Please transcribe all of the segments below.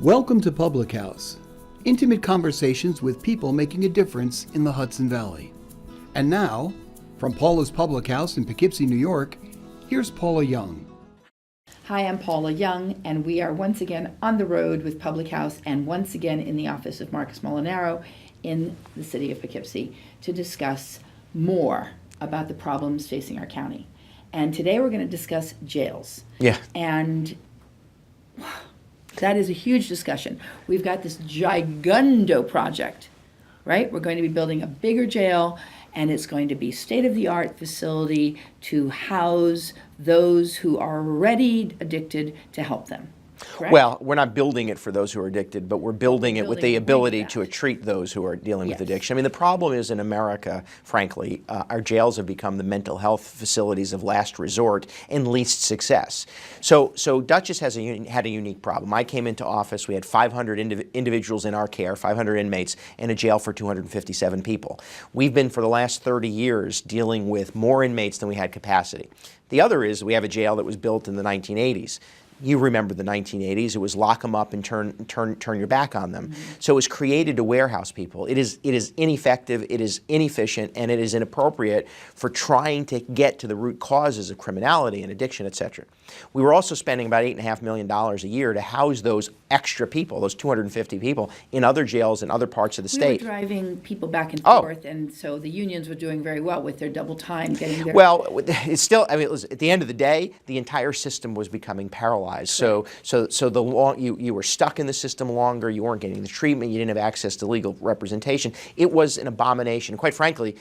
Welcome to Public House, intimate conversations with people making a difference in the Hudson Valley. And now, from Paula's Public House in Poughkeepsie, New York, here's Paula Young. Hi, I'm Paula Young, and we are once again on the road with Public House and once again in the office of Marcus Molinaro in the city of Poughkeepsie to discuss more about the problems facing our county. And today we're going to discuss jails. Yeah. And that is a huge discussion. We've got this gigundo project, right? We're going to be building a bigger jail, and it's going to be state-of-the-art facility to house those who are already addicted to help them. Correct? Well, we're not building it for those who are addicted, but we're building it with the ability to treat those who are dealing with addiction. I mean, the problem is in America, frankly, our jails have become the mental health facilities of last resort and least success. So Dutchess had a unique problem. I came into office, we had 500 individuals in our care, 500 inmates, and a jail for 257 people. We've been, for the last 30 years, dealing with more inmates than we had capacity. The other is we have a jail that was built in the 1980s. You remember the 1980s. It was lock them up and turn your back on them. Mm-hmm. So it was created to warehouse people. It is ineffective, it is inefficient, and it is inappropriate for trying to get to the root causes of criminality and addiction, et cetera. We were also spending about $8.5 million a year to house those extra people, those 250 people, in other jails in other parts of the state. We were driving people back and forth, and so the unions were doing very well with their double time getting their... Well, it's still, I mean, at the end of the day, the entire system was becoming paralyzed. So you were stuck in the system longer, you weren't getting the treatment, you didn't have access to legal representation. It was an abomination. Quite frankly,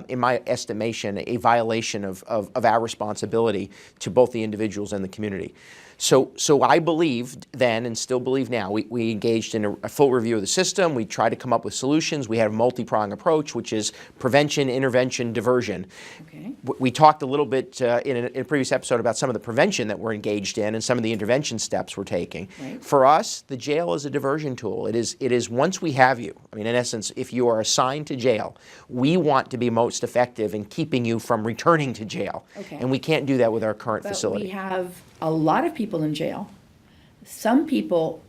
in my estimation, a violation of our responsibility to both the individuals and the community. So I believed then and still believe now. We engaged in a full review of the system. We tried to come up with solutions. We had a multi-pronged approach, which is prevention, intervention, diversion. Okay. We talked a little bit in a previous episode about some of the prevention that we're engaged in and some of the intervention steps we're taking. Right. For us, the jail is a diversion tool. It is once we have you, I mean, in essence, if you are assigned to jail, we want to be most effective in keeping you from returning to jail. Okay. And we can't do that with our current facility. We have a lot of people in jail. Some people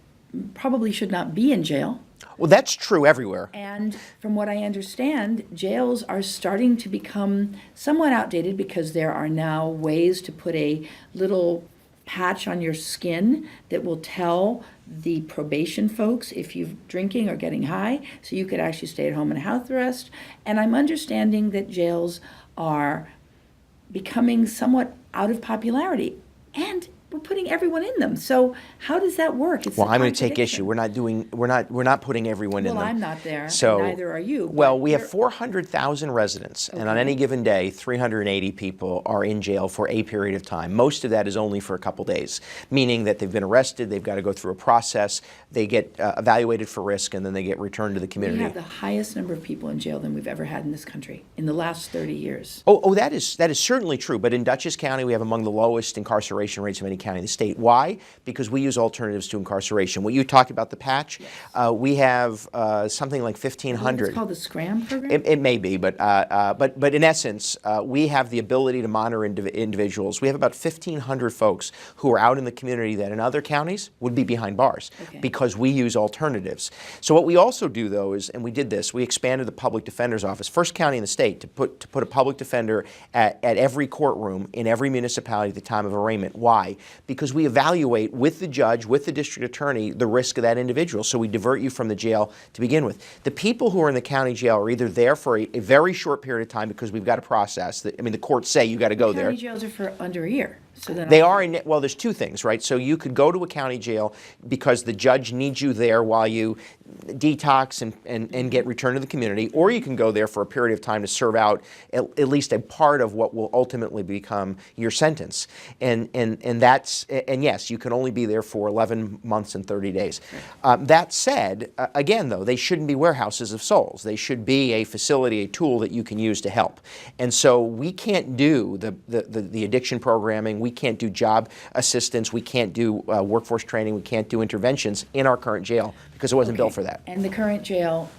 probably should not be in jail. Well, that's true everywhere. And from what I understand, jails are starting to become somewhat outdated because there are now ways to put a little patch on your skin that will tell the probation folks if you're drinking or getting high, so you could actually stay at home in house arrest. And I'm understanding that jails are becoming somewhat out of popularity. And we're putting everyone in them. So how does that work? Well, I'm going to take issue. We're not putting everyone in them. Well, I'm not there. So, and neither are you. Well, we have 400,000 residents, and on any given day, 380 people are in jail for a period of time. Most of that is only for a couple days, meaning that they've been arrested, they've got to go through a process, they get evaluated for risk, and then they get returned to the community. We have the highest number of people in jail than we've ever had in this country in the last 30 years. Oh, that is certainly true. But in Dutchess County, we have among the lowest incarceration rates of any county in the state. Why? Because we use alternatives to incarceration. What you talked about, the patch, yes. We have something like 1,500. It's called the SCRAM program? It may be, but in essence, we have the ability to monitor individuals. We have about 1,500 folks who are out in the community that in other counties would be behind bars because we use alternatives. So what we also do, though, is, and we did this, we expanded the public defender's office, first county in the state, to put a public defender at every courtroom in every municipality at the time of arraignment. Why? Because we evaluate with the judge, with the district attorney, the risk of that individual. So we divert you from the jail to begin with. The people who are in the county jail are either there for a very short period of time because we've got a process. I mean, the courts say you got to go there. County jails are for under a year. So then they are in, well, there's two things, right? So you could go to a county jail because the judge needs you there while you detox and get returned to the community, or you can go there for a period of time to serve out at least a part of what will ultimately become your sentence. And yes, you can only be there for 11 months and 30 days. That said, again, though, they shouldn't be warehouses of souls. They should be a facility, a tool that you can use to help. And so we can't do the addiction programming. We can't do job assistance. We can't do workforce training. We can't do interventions in our current jail because it wasn't built for that. And the current jail,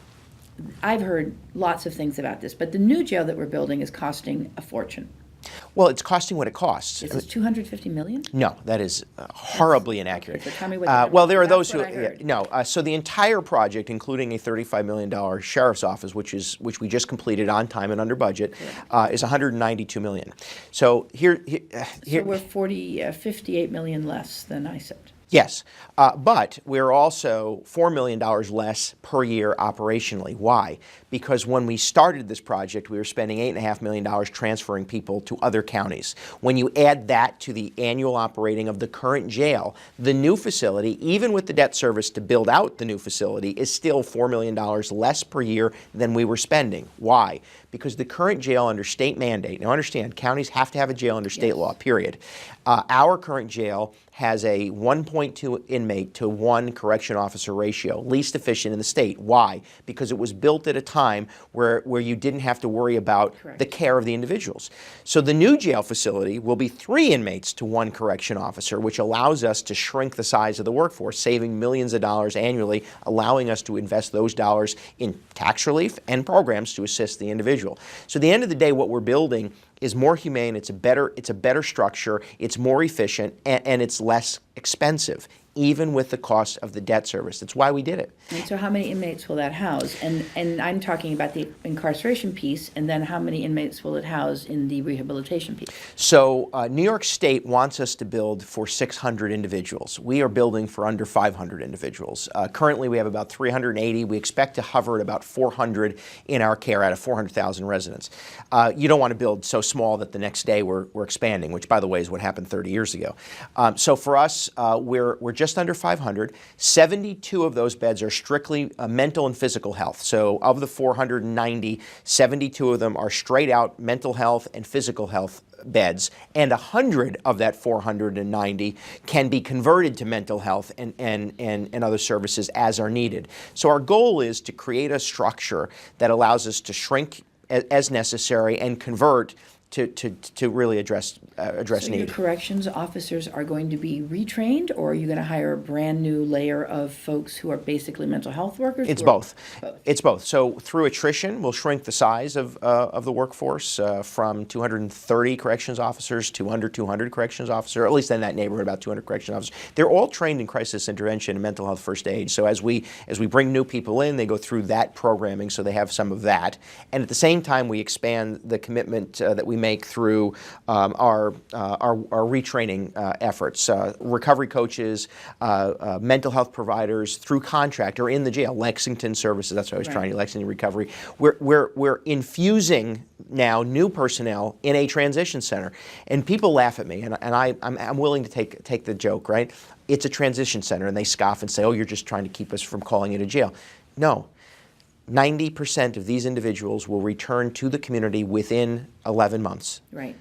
I've heard lots of things about this, but the new jail that we're building is costing a fortune. Well, it's costing what it costs. Is it 250 million? No, that is horribly inaccurate. Okay, so tell me what Well, there are that's those who what I heard. no. So the entire project, including a $35 million sheriff's office, which we just completed on time and under budget, is $192 million. So here So we're 58 million less than I said. Yes, but we're also $4 million less per year operationally. Why? Because when we started this project, we were spending $8.5 million transferring people to other counties. When you add that to the annual operating of the current jail, the new facility, even with the debt service to build out the new facility, is still $4 million less per year than we were spending. Why? Because the current jail under state mandate, now understand, counties have to have a jail under state law, period. Our current jail has a 1.2 inmate to 1 correction officer ratio, least efficient in the state. Why? Because it was built at a time where you didn't have to worry about the care of the individuals. So the new jail facility will be 3 inmates to 1 correction officer, which allows us to shrink the size of the workforce, saving millions of dollars annually, allowing us to invest those dollars in tax relief and programs to assist the individual. So at the end of the day, what we're building is more humane, it's a better structure, it's more efficient, and it's less expensive, even with the cost of the debt service. That's why we did it. And so how many inmates will that house? And I'm talking about the incarceration piece, and then how many inmates will it house in the rehabilitation piece? So New York State wants us to build for 600 individuals. We are building for under 500 individuals. Currently we have about 380. We expect to hover at about 400 in our care out of 400,000 residents. You don't want to build so small that the next day we're expanding, which by the way is what happened 30 years ago. So for us, we're just under 500. 72 of those beds are strictly mental and physical health. So of the 490, 72 of them are straight out mental health and physical health beds, and 100 of that 490 can be converted to mental health and other services as are needed. So our goal is to create a structure that allows us to shrink as necessary and convert to really address So need. your corrections officers are going to be retrained, or are you going to hire a brand new layer of folks who are basically mental health workers? It's both. It's both. So through attrition, we'll shrink the size of the workforce from 230 corrections officers to under 200 corrections officers, or at least in that neighborhood, about 200 corrections officers. They're all trained in crisis intervention and mental health first aid. So as we bring new people in, they go through that programming, so they have some of that. And at the same time, we expand the commitment that we make through our retraining efforts. Recovery coaches, mental health providers through contract or in the jail. Lexington Services, that's what I was trying to, Lexington Recovery. We're infusing now new personnel in a transition center. And people laugh at me, and I'm willing to take the joke, right? It's a transition center, and they scoff and say, oh, you're just trying to keep us from calling it a jail. No. 90% of these individuals will return to the community within 11 months. Right.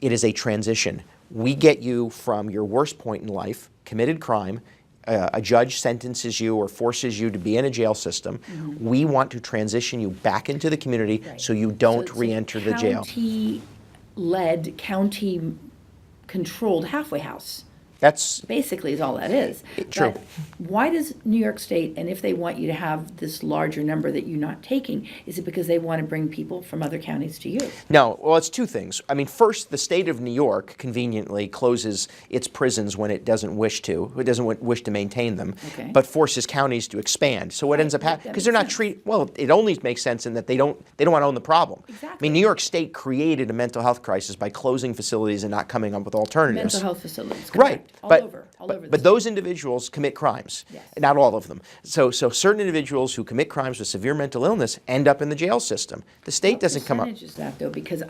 It is a transition. We get you from your worst point in life, committed crime, a judge sentences you or forces you to be in a jail system. Mm-hmm. We want to transition you back into the community so you don't re-enter the jail. County-led, county-controlled halfway house. That's basically is all that is. True. But why does New York State, and if they want you to have this larger number that you're not taking, is it because they want to bring people from other counties to you? No, well, it's two things. I mean, first, the state of New York conveniently closes its prisons when it doesn't wish to. It doesn't wish to maintain them, but forces counties to expand. So what ends up happening, because they're not treated, well, it only makes sense in that they don't want to own the problem. Exactly. I mean, New York State created a mental health crisis by closing facilities and not coming up with alternatives. Mental health facilities, correct. Right. All over but those individuals commit crimes, not all of them. So certain individuals who commit crimes with severe mental illness end up in the jail system. The state doesn't come up. What percentage is that, though? Because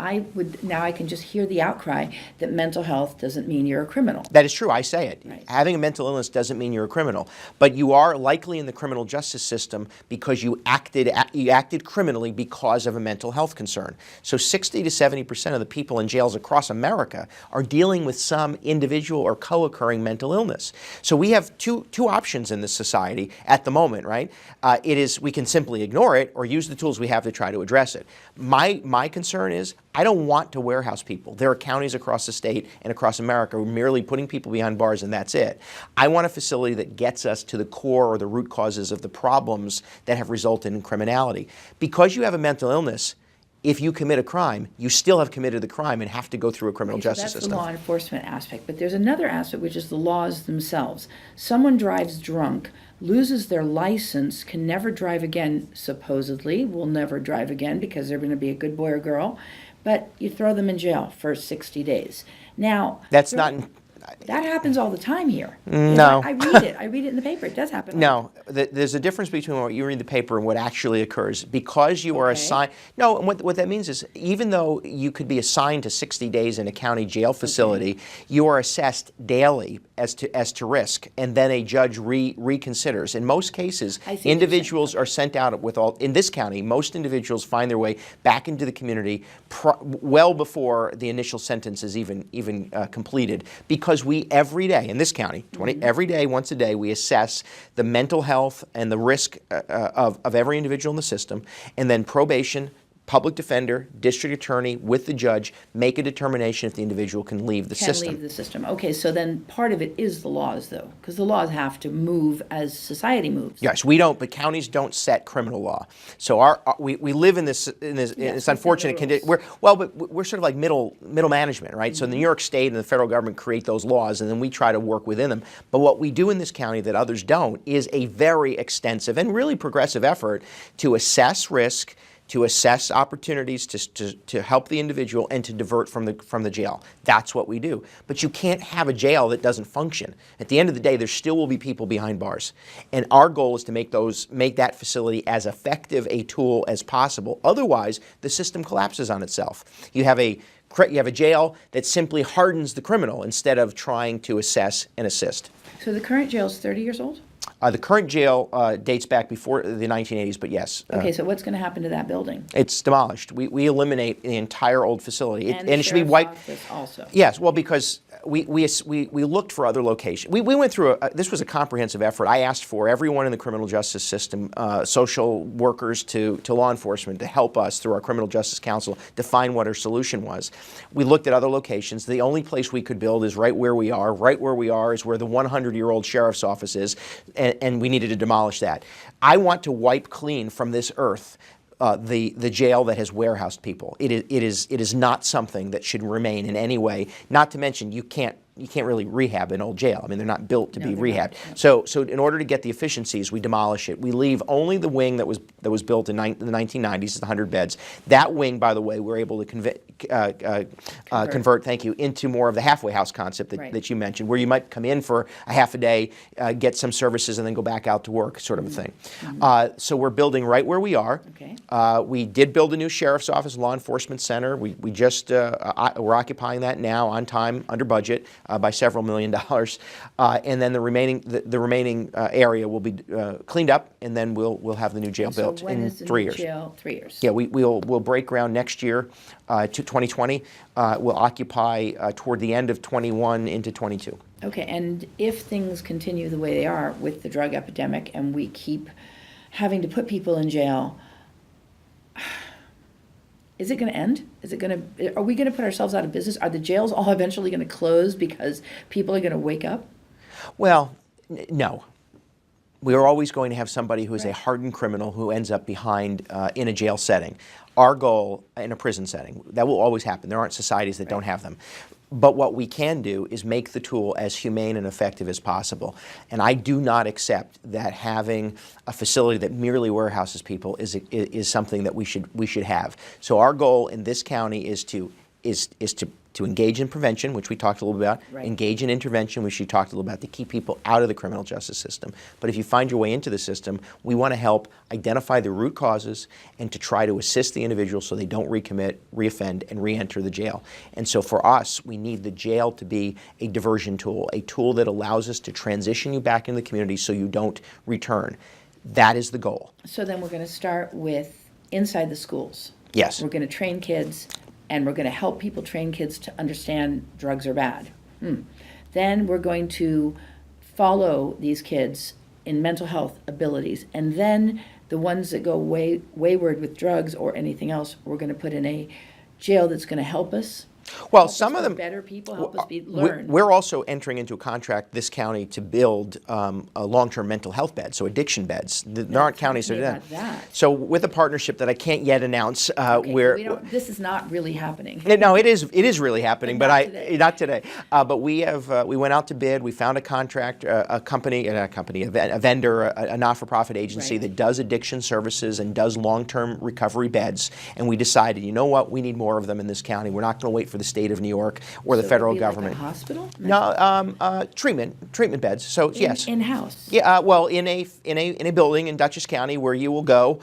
now I can just hear the outcry that mental health doesn't mean you're a criminal. That is true. I say it. Right. Having a mental illness doesn't mean you're a criminal, but you are likely in the criminal justice system because you acted criminally because of a mental health concern. So 60 to 70% of the people in jails across America are dealing with some individual or co-occurring mental illness. So we have two options in this society at the moment, right? It is we can simply ignore it or use the tools we have to try to address it. My concern is I don't want to warehouse people. There are counties across the state and across America who are merely putting people behind bars and that's it. I want a facility that gets us to the core or the root causes of the problems that have resulted in criminality. Because you have a mental illness, if you commit a crime, you still have committed the crime and have to go through a criminal justice that's system. the law enforcement aspect. But there's another aspect, which is the laws themselves. Someone drives drunk, loses their license, can never drive again, supposedly, will never drive again because they're going to be a good boy or girl, but you throw them in jail for 60 days. Now, That's not... that happens all the time here. No. I read it. I read it in the paper. It does happen. No, there's a difference between what you read in the paper and what actually occurs. Because you are Okay. assigned... No, and what that means is, even though you could be assigned to 60 days in a county jail facility, you are assessed daily as to risk, and then a judge reconsiders. In most cases, I see what you're individuals are sent out with all... In this county, most individuals find their way back into the community well before the initial sentence is even completed, because we every day in this county, every day, once a day, we assess the mental health and the risk of every individual in the system, and then probation, public defender, district attorney, with the judge, make a determination if the individual can leave the system. Can leave the system. Okay, so then part of it is the laws, though, because the laws have to move as society moves. Yes, we don't, but counties don't set criminal law. So we live in this unfortunate condition. But we're sort of like middle management, right? So the New York State and the federal government create those laws, and then we try to work within them. But what we do in this county that others don't is a very extensive and really progressive effort to assess risk, to assess opportunities to help the individual, and to divert from the jail. That's what we do. But you can't have a jail that doesn't function. At the end of the day, there still will be people behind bars. And our goal is to make that facility as effective a tool as possible. Otherwise, the system collapses on itself. You have a jail that simply hardens the criminal instead of trying to assess and assist. So the current jail is 30 years old? The current jail dates back before the 1980s, but yes. Okay, so what's going to happen to that building? It's demolished. We eliminate the entire old facility. And it should be wiped. office also. Yes, well, because we looked for other locations. We went through this was a comprehensive effort. I asked for everyone in the criminal justice system, social workers to law enforcement, to help us through our criminal justice council define what our solution was. We looked at other locations. The only place we could build is right where we are. Right where we are is where the 100-year-old sheriff's office is, and we needed to demolish that. I want to wipe clean from this earth the jail that has warehoused people. It is not something that should remain in any way. Not to mention, you can't really rehab an old jail. I mean, they're not built to be rehabbed. So in order to get the efficiencies, we demolish it. We leave only the wing that was built in the 1990s, the 100 beds. That wing, by the way, we're able to convert, thank you, into more of the halfway house concept that you mentioned, where you might come in for a half a day, get some services, and then go back out to work, sort of a thing. So we're building right where we are. Okay. We did build a new sheriff's office, law enforcement center. We're occupying that now on time, under budget, by several $1 million, and then the remaining area will be cleaned up, and then we'll have the new jail built in 3 years. Jail? 3 years. Yeah, we'll break ground next year to 2020. We'll occupy toward the end of 21 into 22. Okay, and if things continue the way they are with the drug epidemic, and we keep having to put people in jail, is it going to end? Are we going to put ourselves out of business? Are the jails all eventually going to close because people are going to wake up? Well, no. We are always going to have somebody who is a hardened criminal who ends up behind in a jail setting. Our goal in a prison setting, that will always happen. There aren't societies that don't have them. But what we can do is make the tool as humane and effective as possible. And I do not accept that having a facility that merely warehouses people is something that we should have. So our goal in this county is to engage in prevention, which we talked a little bit about, engage in intervention, which we talked a little about, to keep people out of the criminal justice system. But if you find your way into the system, we want to help identify the root causes and to try to assist the individual so they don't recommit, reoffend, and re-enter the jail. And so for us, we need the jail to be a diversion tool, a tool that allows us to transition you back into the community so you don't return. That is the goal. So then we're going to start with inside the schools. Yes. We're going to train kids, and we're going to help people train kids to understand drugs are bad. Then we're going to follow these kids in mental health abilities. And then the ones that go wayward with drugs or anything else, we're going to put in a jail that's going to help us Well, Help some us of be them better people, help us learn. We're also entering into a contract, this county, to build a long-term mental health beds, so addiction beds. There aren't counties that are Talk to me done. about that. So with a partnership that I can't yet announce, Okay, where this is not really happening. no, it is really happening, But but not today. not today. But we went out to bid. We found a contract, a vendor, a not-for-profit agency Right. that does addiction services and does long-term recovery beds. And we decided, you know what, we need more of them in this county. We're not going to wait for the state of New York or the So it would federal be like government. a hospital? No, treatment beds. So yes. In-house. Yeah, well, in a building in Dutchess County where you will go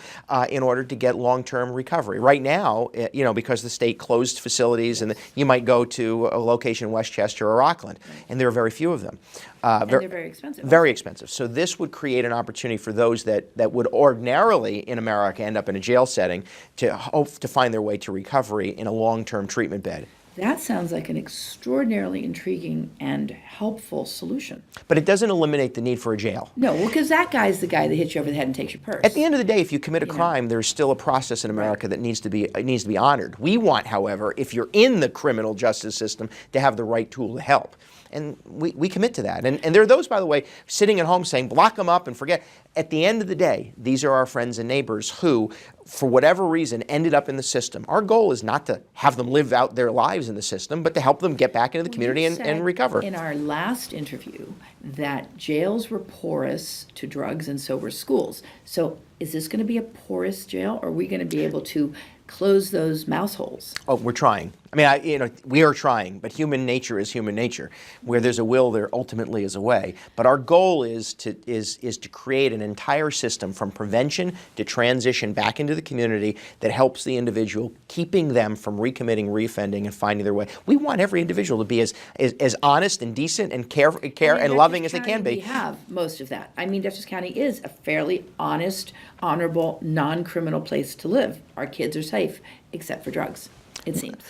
in order to get long-term recovery. Right now, because the state closed facilities, and you might go to a location in Westchester or Rockland, and there are very few of them. And they're very expensive. Very expensive. So this would create an opportunity for those that would ordinarily in America end up in a jail setting to hope to find their way to recovery in a long-term treatment bed. That sounds like an extraordinarily intriguing and helpful solution. But it doesn't eliminate the need for a jail. No, well, because that guy's the guy that hits you over the head and takes your purse. At the end of the day, if you commit a crime, there's still a process in America that needs to be honored. We want, however, if you're in the criminal justice system, to have the right tool to help. And we commit to that. And there are those, by the way, sitting at home saying, block them up and forget. At the end of the day, these are our friends and neighbors who, for whatever reason, ended up in the system. Our goal is not to have them live out their lives in the system, but to help them get back into the community and recover. In our last interview, that jails were porous to drugs and so were schools. So is this going to be a porous jail, or are we going to be able to close those mouse holes? Oh, we're trying. I mean, we are trying, but human nature is human nature. Where there's a will, there ultimately is a way. But our goal is to create an entire system from prevention to transition back into the community that helps the individual, keeping them from recommitting, reoffending, and finding their way. We want every individual to be as honest and decent and care and loving as they can be. We have most of that. I mean, Dutchess County is a fairly honest, honorable, non-criminal place to live. Our kids are safe, except for drugs, it seems.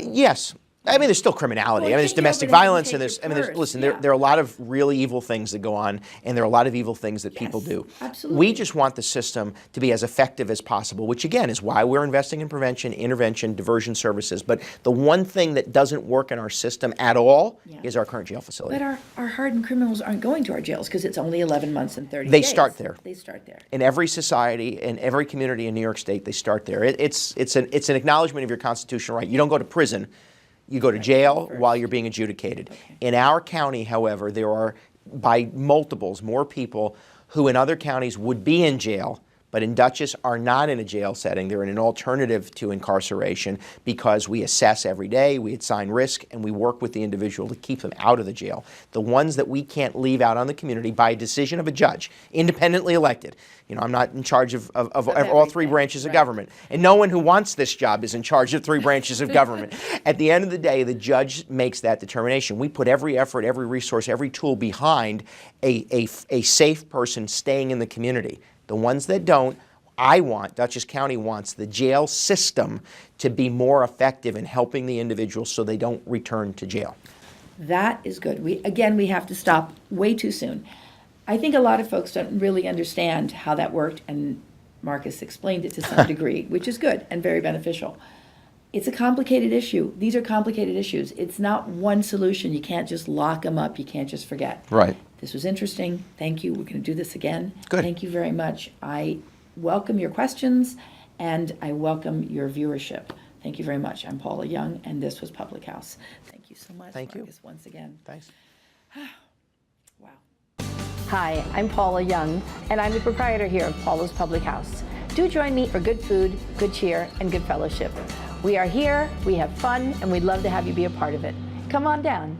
Yes. I mean, there's still criminality. Well, I mean, there's take you domestic over there and violence, take and there's. your I mean, there's. purse, Listen, yeah. there are a lot of really evil things that go on, and there are a lot of evil things that people do. Absolutely. We just want the system to be as effective as possible, which again is why we're investing in prevention, intervention, diversion services. But the one thing that doesn't work in our system at all is our current jail facility. But our hardened criminals aren't going to our jails because it's only 11 months and 30 They days. start there. They start there. In every society, in every community in New York State, they start there. It's an acknowledgement of your constitutional right. You don't go to prison. You go to jail while you're being adjudicated. Okay. In our county, however, there are by multiples more people who in other counties would be in jail, but in Dutchess are not in a jail setting. They're in an alternative to incarceration because we assess every day, we assign risk, and we work with the individual to keep them out of the jail. The ones that we can't leave out on the community by decision of a judge, independently elected. I'm not in charge of all three branches of government. And no one who wants this job is in charge of three branches of government. At the end of the day, the judge makes that determination. We put every effort, every resource, every tool behind a safe person staying in the community. The ones that don't, Dutchess County wants the jail system to be more effective in helping the individual so they don't return to jail. That is good. We have to stop way too soon. I think a lot of folks don't really understand how that worked, and Marcus explained it to some degree, which is good and very beneficial. It's a complicated issue. These are complicated issues. It's not one solution. You can't just lock them up. You can't just forget. Right. This was interesting. Thank you. We're going to do this again. Good. Thank you very much. I welcome your questions, and I welcome your viewership. Thank you very much. I'm Paula Young, and this was Public House. Thank you so much, Thank you. Marcus, once again. Thanks. Wow. Hi, I'm Paula Young, and I'm the proprietor here of Paula's Public House. Do join me for good food, good cheer, and good fellowship. We are here, we have fun, and we'd love to have you be a part of it. Come on down.